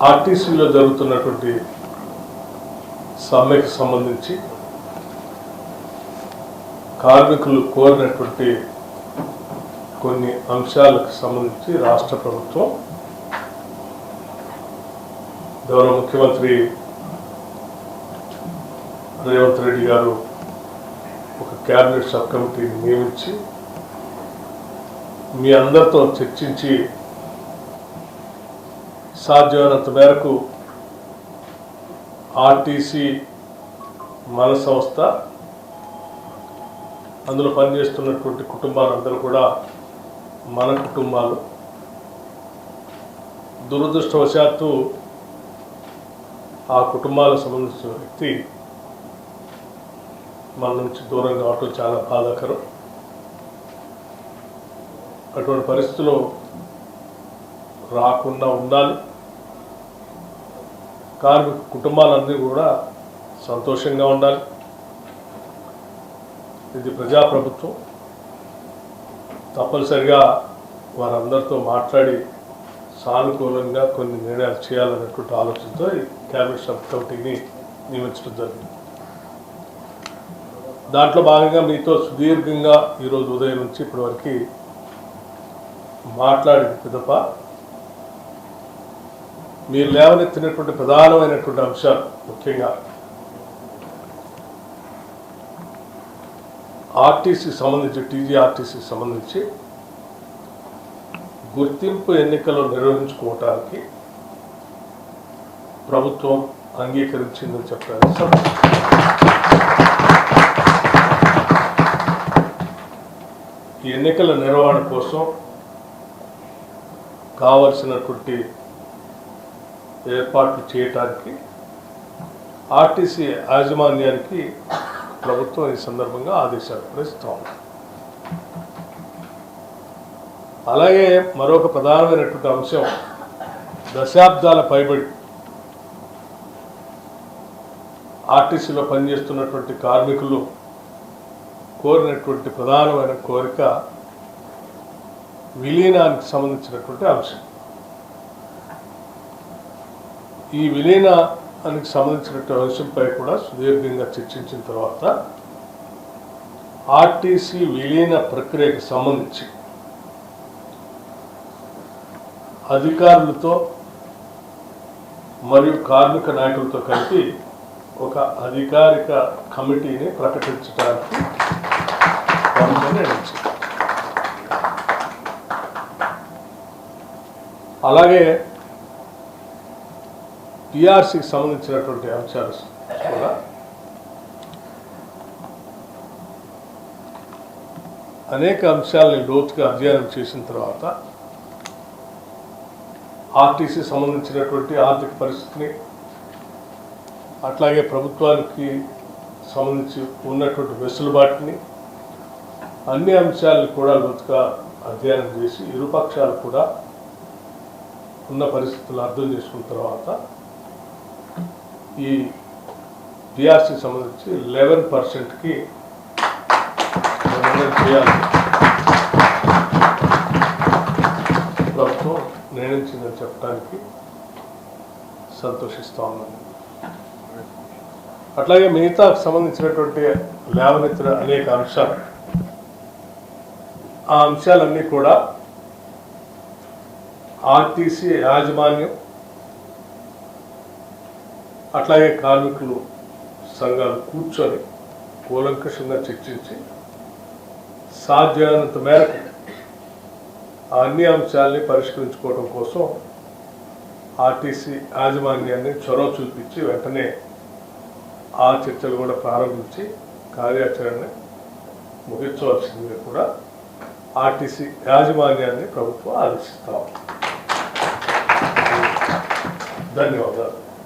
ఆర్టీసీలో జరుగుతున్నటువంటి సమ్మెకు సంబంధించి కార్మికులు కోరినటువంటి కొన్ని అంశాలకు సంబంధించి రాష్ట్ర ప్రభుత్వం గౌరవ ముఖ్యమంత్రి రేవంత్ రెడ్డి గారు ఒక క్యాబినెట్ సబ్ కమిటీని నియమించి మీ అందరితో చర్చించి సాధ్యమైనంత మేరకు ఆర్టీసీ మన సంస్థ అందులో పనిచేస్తున్నటువంటి కుటుంబాలందరూ కూడా మన కుటుంబాలు. దురదృష్టవశాత్తు ఆ కుటుంబాలకు సంబంధించిన వ్యక్తి మన నుంచి దూరంగా అవటం చాలా బాధాకరం. అటువంటి పరిస్థితుల్లో రాకుండా ఉండాలి. కార్మిక కుటుంబాలన్నీ కూడా సంతోషంగా ఉండాలి. ఇది ప్రజాప్రభుత్వం. తప్పనిసరిగా వారందరితో మాట్లాడి సానుకూలంగా కొన్ని నిర్ణయాలు చేయాలన్నటువంటి ఆలోచనతో ఈ క్యాబినెట్ సబ్ కమిటీని నియమించడం జరిగింది. దాంట్లో భాగంగా మీతో సుదీర్ఘంగా ఈరోజు ఉదయం నుంచి ఇప్పటివరకు మాట్లాడిన పిదప మీరు లేవనెత్తినటువంటి ప్రధానమైనటువంటి అంశాలు, ముఖ్యంగా ఆర్టీసీకి సంబంధించి టీజీఆర్టీసీకి సంబంధించి గుర్తింపు ఎన్నికలు నిర్వహించుకోవటానికి ప్రభుత్వం అంగీకరించిందని చెప్పారు. ఈ ఎన్నికల నిర్వహణ కోసం కావలసినటువంటి ఏర్పాట్లు చేయటానికి ఆర్టీసీ యాజమాన్యానికి ప్రభుత్వం ఈ సందర్భంగా ఆదేశాలు కూడా ఇస్తాం. అలాగే మరొక ప్రధానమైనటువంటి అంశం, దశాబ్దాల పైబడి ఆర్టీసీలో పనిచేస్తున్నటువంటి కార్మికులు కోరినటువంటి ప్రధానమైన కోరిక విలీనానికి సంబంధించినటువంటి అంశం. ఈ విలీనానికి సంబంధించినటువంటి అంశంపై కూడా సుదీర్ఘంగా చర్చించిన తర్వాత ఆర్టీసీ విలీన ప్రక్రియకు సంబంధించి అధికారులతో మరియు కార్మిక నాయకులతో కలిపి ఒక అధికారిక కమిటీని ప్రకటించడానికి నిర్ణయించింది. అలాగే టీఆర్సీకి సంబంధించినటువంటి అంశాలు కూడా అనేక అంశాలని లోతుగా అధ్యయనం చేసిన తర్వాత ఆర్టీసీ సంబంధించినటువంటి ఆర్థిక పరిస్థితిని, అట్లాగే ప్రభుత్వానికి సంబంధించి ఉన్నటువంటి వెసులుబాటుని, అన్ని అంశాలను కూడా లోతుగా అధ్యయనం చేసి ఇరుపక్షాలు కూడా ఉన్న పరిస్థితులు అర్థం చేసుకున్న తర్వాత ఈ టీఆర్సీకి సంబంధించి 11%కి నిర్ణయం చేయాలి ప్రభుత్వం నిర్ణయించిందని చెప్పడానికి సంతోషిస్తూ ఉన్నాను. అట్లాగే మిగతా సంబంధించినటువంటి లేవనెత్తిన అనేక అంశాలు, ఆ అంశాలన్నీ కూడా ఆర్టీసీ యాజమాన్యం అట్లాగే కార్మికులు సంఘాలు కూర్చొని కూలంకషంగా చర్చించి సాధ్యమైనంత మేరకు అన్ని అంశాలని పరిష్కరించుకోవడం కోసం ఆర్టీసీ యాజమాన్యాన్ని చొరవ చూపించి వెంటనే ఆ చర్చలు కూడా ప్రారంభించి కార్యాచరణ ముగించవలసిందిగా కూడా ఆర్టీసీ యాజమాన్యాన్ని ప్రభుత్వం ఆదేశిస్తాం. ధన్యవాదాలు.